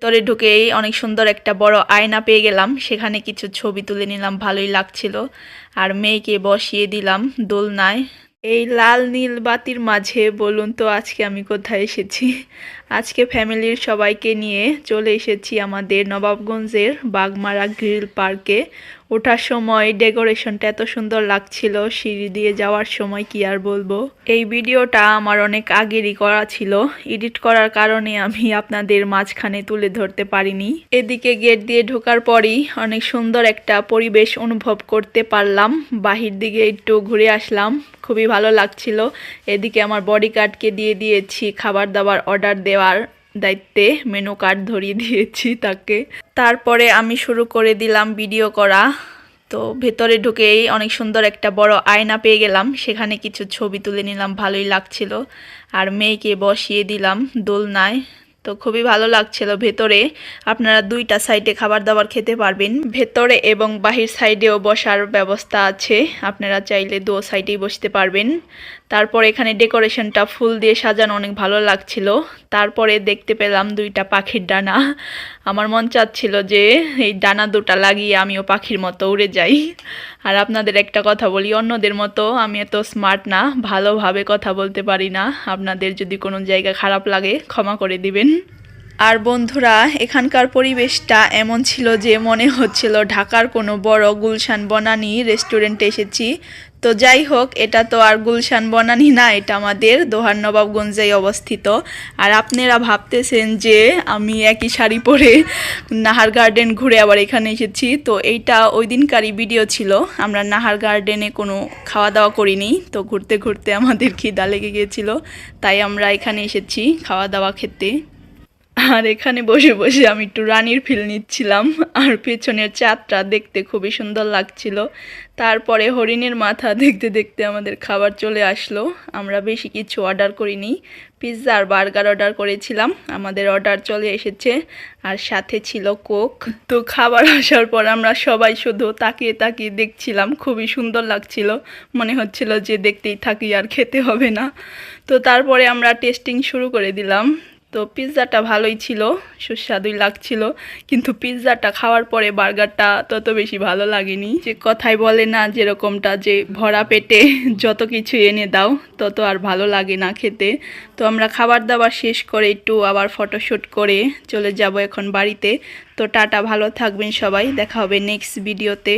ভিতরে ঢুকেই অনেক সুন্দর একটা বড় আয়না পেয়ে গেলাম, সেখানে কিছু ছবি তুলে নিলাম, ভালোই লাগছিল। আর মেয়েকে বসিয়ে দিলাম দোলনায়। এই লাল নীল বাতির মাঝে বলুন তো আজকে আমি কোথায় এসেছি? আজকে ফ্যামিলির সবাইকে নিয়ে চলে এসেছি আমাদের নবাবগঞ্জের বাগমারা গ্রিল পার্কে। ওঠার সময় ডেকোরেশনটা এত সুন্দর লাগছিল, সিঁড়ি দিয়ে যাওয়ার সময় কি আর বলবো। এই ভিডিওটা আমার অনেক আগেরই করা ছিল, এডিট করার কারণে আমি আপনাদের মাঝখানে তুলে ধরতে পারিনি। এদিকে গেট দিয়ে ঢোকার পরই অনেক সুন্দর একটা পরিবেশ অনুভব করতে পারলাম। বাহির দিকে একটু ঘুরে আসলাম, খুবই ভালো লাগছিল। এদিকে আমার বডিগার্ডকে দিয়ে দিয়েছি খাবার দাবার অর্ডার দেওয়ার দায়িত্বে, মেনু কার্ড ধরিয়ে দিয়েছি তাকে। তারপরে আমি শুরু করে দিলাম ভিডিও করা। তো ভেতরে ঢুকেই অনেক সুন্দর একটা বড় আয়না পেয়ে গেলাম, সেখানে কিছু ছবি তুলে নিলাম, ভালোই লাগছিল। আর মেয়েকে বসিয়ে দিলাম দোলনায়। তো খুবই ভালো লাগছিল। ভেতরে আপনারা দুইটা সাইডে খাবার দাবার খেতে পারবেন, ভেতরে এবং বাহির সাইডেও বসার ব্যবস্থা আছে, আপনারা চাইলে দু সাইডেই বসতে পারবেন। তারপর এখানে ডেকোরেশনটা ফুল দিয়ে সাজানো, অনেক ভালো লাগছিল। তারপরে দেখতে পেলাম দুইটা পাখির ডানা। আমার মন চাচ্ছিল যে এই ডানা দুটা লাগিয়ে আমিও পাখির মতো উড়ে যাই। আর আপনাদের একটা কথা বলি, অন্যদের মতো আমি এত স্মার্ট না, ভালোভাবে কথা বলতে পারি না। আপনাদের যদি কোনো জায়গা খারাপ লাগে ক্ষমা করে দিবেন। আর বন্ধুরা, এখানকার পরিবেশটা এমন ছিল যে মনে হচ্ছিল ঢাকার কোনো বড় গুলশান বনানী রেস্টুরেন্টে এসেছি। তো যাই হোক, এটা তো আর গুলশান বনানী না, এটা আমাদের দোহার নবাবগঞ্জেই অবস্থিত। আর আপনারা ভাবতেছেন যে আমি একই শাড়ি পরে নাহার গার্ডেন ঘুরে আবার এখানে এসেছি। তো এইটা ওই দিনকারই ভিডিও ছিল, আমরা নাহার গার্ডেনে কোনো খাওয়া দাওয়া করিনি। তো ঘুরতে ঘুরতে আমাদের খিদা লেগে গিয়েছিল, তাই আমরা এখানে এসেছি খাওয়া দাওয়া খেতে। আর এখানে বসে বসে আমি একটু রানীর ফিল নিচ্ছিলাম। আর পেছনের চাঁদটা দেখতে খুবই সুন্দর লাগছিল। তারপরে হরিণের মাথা দেখতে দেখতে আমাদের খাবার চলে আসলো। আমরা বেশি কিছু অর্ডার করিনি, পিৎজা আর বার্গার অর্ডার করেছিলাম, আমাদের অর্ডার চলে এসেছে। আর সাথে ছিল কোক। তো খাবার আসার পর আমরা সবাই শুধু তাকিয়ে তাকিয়ে দেখছিলাম, খুবই সুন্দর লাগছিল, মনে হচ্ছিল যে দেখতেই থাকি আর খেতে হবে না। তো তারপরে আমরা টেস্টিং শুরু করে দিলাম। তো পিৎজাটা ভালোই ছিল, সুস্বাদুই লাগছিল, কিন্তু পিৎজাটা খাওয়ার পরে বার্গারটা তত বেশি ভালো লাগেনি। যে কথাই বলে না যেরকমটা, যে ভরা পেটে যত কিছু এনে দাও তত আর ভালো লাগে না খেতে। তো আমরা খাবার দাবার শেষ করে একটু আবার ফটোশ্যুট করে চলে যাব এখন বাড়িতে। তো টাটা, ভালো থাকবেন সবাই, দেখা হবে নেক্সট ভিডিওতে।